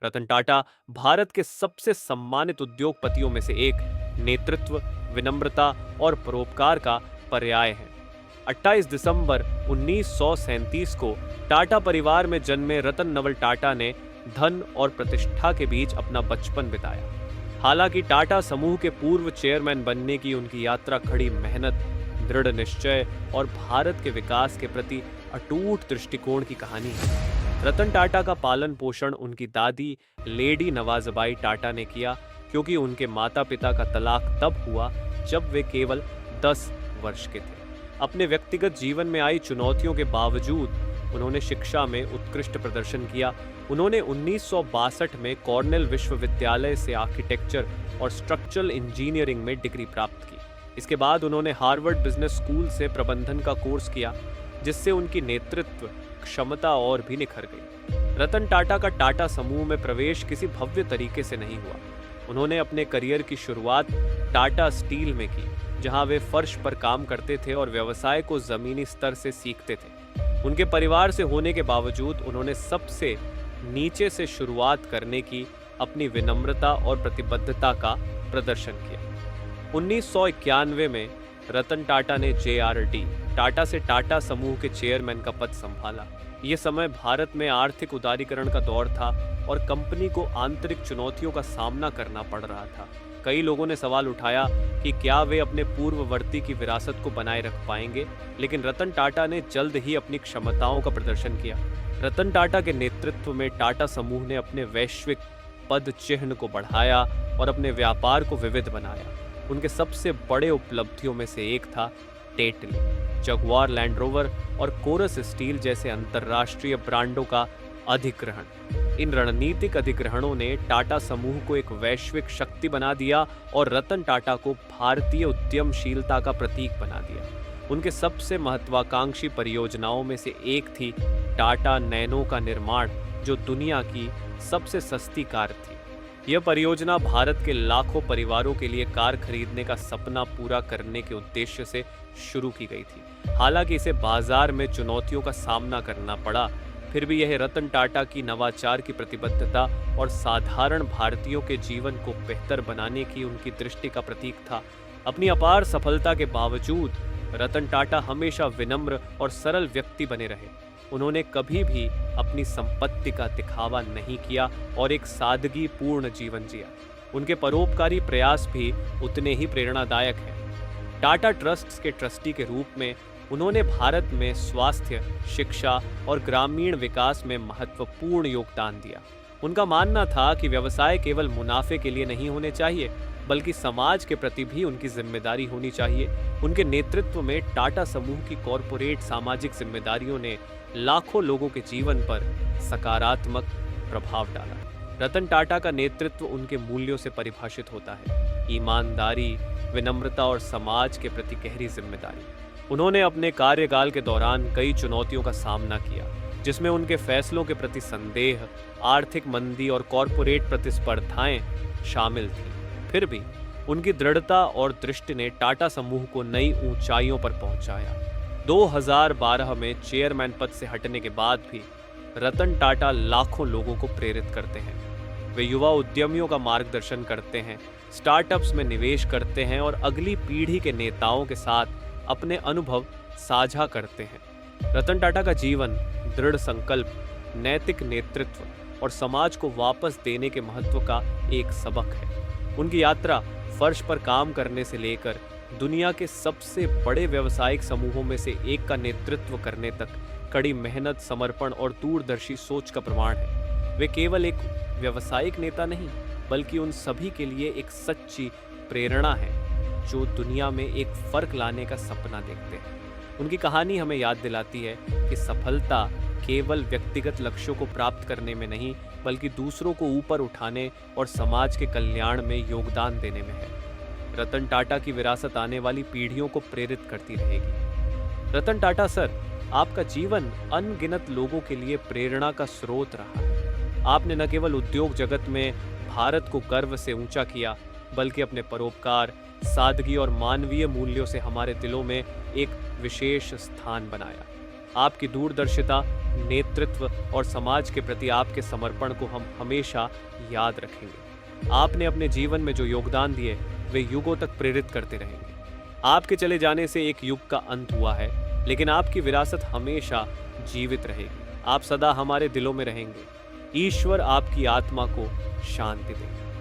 रतन टाटा भारत के सबसे सम्मानित उद्योगपतियों में से एक, नेतृत्व, विनम्रता और परोपकार का पर्याय हैं। 28 दिसंबर 1937 को टाटा परिवार में जन्मे रतन नवल टाटा ने धन और प्रतिष्ठा के बीच अपना बचपन बिताया। हालांकि टाटा समूह के पूर्व चेयरमैन बनने की उनकी यात्रा खड़ी मेहनत, दृढ़ निश्चय और भारत के विकास के प्रति अटूट दृष्टिकोण की कहानी है। रतन टाटा का पालन पोषण उनकी दादी लेडी नवाज़बाई टाटा ने किया, क्योंकि उनके माता पिता का तलाक तब हुआ जब वे केवल 10 वर्ष के थे। अपने व्यक्तिगत जीवन में आई चुनौतियों के बावजूद उन्होंने शिक्षा में उत्कृष्ट प्रदर्शन किया। उन्होंने 1962 में कॉर्नेल विश्वविद्यालय से आर्किटेक्चर और स्ट्रक्चरल इंजीनियरिंग में डिग्री प्राप्त की। इसके बाद उन्होंने हार्वर्ड बिजनेस स्कूल से प्रबंधन का कोर्स किया, जिससे उनकी नेतृत्व क्षमता और भी निखर गई। रतन टाटा का टाटा समूह में प्रवेश किसी भव्य तरीके से नहीं हुआ। उन्होंने अपने करियर की शुरुआत टाटा स्टील में की, जहां वे फर्श पर काम करते थे और व्यवसाय को जमीनी स्तर से सीखते थे। उनके परिवार से होने के बावजूद उन्होंने सबसे नीचे से शुरुआत करने की अपनी विनम्रता और प्रतिबद्धता का प्रदर्शन किया। 1991 में रतन टाटा ने JRD टाटा से टाटा समूह के चेयरमैन का पद संभाला। ये समय भारत में आर्थिक उदारीकरण का दौर था और कंपनी को आंतरिक चुनौतियों का सामना करना पड़ रहा था। कई लोगों ने सवाल उठाया कि क्या वे अपने पूर्ववर्ती की विरासत को बनाए रख पाएंगे, लेकिन रतन टाटा ने जल्द ही अपनी क्षमताओं का प्रदर्शन किया। रतन टाटा के नेतृत्व में टाटा समूह ने अपने वैश्विक पद चिह्न को बढ़ाया और अपने व्यापार को विविध बनाया। उनके सबसे बड़े उपलब्धियों में से एक था टेटली, जगुआर लैंड रोवर और कोरस स्टील जैसे अंतर्राष्ट्रीय ब्रांडों का अधिग्रहण। इन रणनीतिक अधिग्रहणों ने टाटा समूह को एक वैश्विक शक्ति बना दिया और रतन टाटा को भारतीय उद्यमशीलता का प्रतीक बना दिया। उनके सबसे महत्वाकांक्षी परियोजनाओं में से एक थी टाटा नैनो का निर्माण, जो दुनिया की सबसे सस्ती कार थी। यह परियोजना भारत के लाखों परिवारों के लिए कार खरीदने का सपना पूरा करने के उद्देश्य से शुरू की गई थी। हालांकि इसे बाजार में चुनौतियों का सामना करना पड़ा, फिर भी यह रतन टाटा की नवाचार की प्रतिबद्धता और साधारण भारतीयों के जीवन को बेहतर बनाने की उनकी दृष्टि का प्रतीक था। अपनी अपार सफलता के बावजूद रतन टाटा हमेशा विनम्र और सरल व्यक्ति बने रहे। उन्होंने कभी भी अपनी संपत्ति का दिखावा नहीं किया और एक सादगी पूर्ण जीवन जिया। उनके परोपकारी प्रयास भी उतने ही प्रेरणादायक हैं। टाटा ट्रस्ट्स के ट्रस्टी के रूप में उन्होंने भारत में स्वास्थ्य, शिक्षा और ग्रामीण विकास में महत्वपूर्ण योगदान दिया। उनका मानना था कि व्यवसाय केवल मुनाफे के लिए नहीं होने चाहिए, बल्कि समाज के प्रति भी उनकी जिम्मेदारी होनी चाहिए। उनके नेतृत्व में टाटा समूह की कॉरपोरेट सामाजिक जिम्मेदारियों ने लाखों लोगों के जीवन पर सकारात्मक प्रभाव डाला। रतन टाटा का नेतृत्व उनके मूल्यों से परिभाषित होता है: ईमानदारी, विनम्रता और समाज के प्रति गहरी जिम्मेदारी। उन्होंने अपने कार्यकाल के दौरान कई चुनौतियों का सामना किया, जिसमें उनके फैसलों के प्रति संदेह, आर्थिक मंदी और कॉरपोरेट प्रतिस्पर्धाएं शामिल थीं। फिर भी उनकी दृढ़ता और दृष्टि ने टाटा समूह को नई ऊंचाइयों पर पहुंचाया। 2012 में चेयरमैन पद से हटने के बाद भी रतन टाटा लाखों लोगों को प्रेरित करते हैं। वे युवा उद्यमियों का मार्गदर्शन करते हैं, स्टार्टअप्स में निवेश करते हैं और अगली पीढ़ी के नेताओं के साथ अपने अनुभव साझा करते हैं। रतन टाटा का जीवन दृढ़ संकल्प, नैतिक नेतृत्व और समाज को वापस देने के महत्व का एक सबक है। उनकी यात्रा फर्श पर काम करने से लेकर दुनिया के सबसे बड़े व्यावसायिक समूहों में से एक का नेतृत्व करने तक कड़ी मेहनत, समर्पण और दूरदर्शी सोच का प्रमाण है। वे केवल एक व्यावसायिक नेता नहीं, बल्कि उन सभी के लिए एक सच्ची प्रेरणा है जो दुनिया में एक फर्क लाने का सपना देखते हैं। उनकी कहानी हमें याद दिलाती है कि सफलता केवल व्यक्तिगत लक्ष्यों को प्राप्त करने में नहीं, बल्कि दूसरों को ऊपर उठाने और समाज के कल्याण में योगदान देने में है। रतन टाटा की विरासत आने वाली पीढ़ियों को प्रेरित करती रहेगी। रतन टाटा सर, आपका जीवन अनगिनत लोगों के लिए प्रेरणा का स्रोत रहा है। आपने न केवल उद्योग जगत में भारत को गर्व से ऊंचा किया, बल्कि अपने परोपकार, सादगी और मानवीय मूल्यों से हमारे दिलों में एक विशेष स्थान बनाया। आपकी दूरदर्शिता, नेतृत्व और समाज के प्रति आपके समर्पण को हम हमेशा याद रखेंगे। आपने अपने जीवन में जो योगदान दिए, वे युगों तक प्रेरित करते रहेंगे। आपके चले जाने से एक युग का अंत हुआ है, लेकिन आपकी विरासत हमेशा जीवित रहेगी। आप सदा हमारे दिलों में रहेंगे। ईश्वर आपकी आत्मा को शांति दे।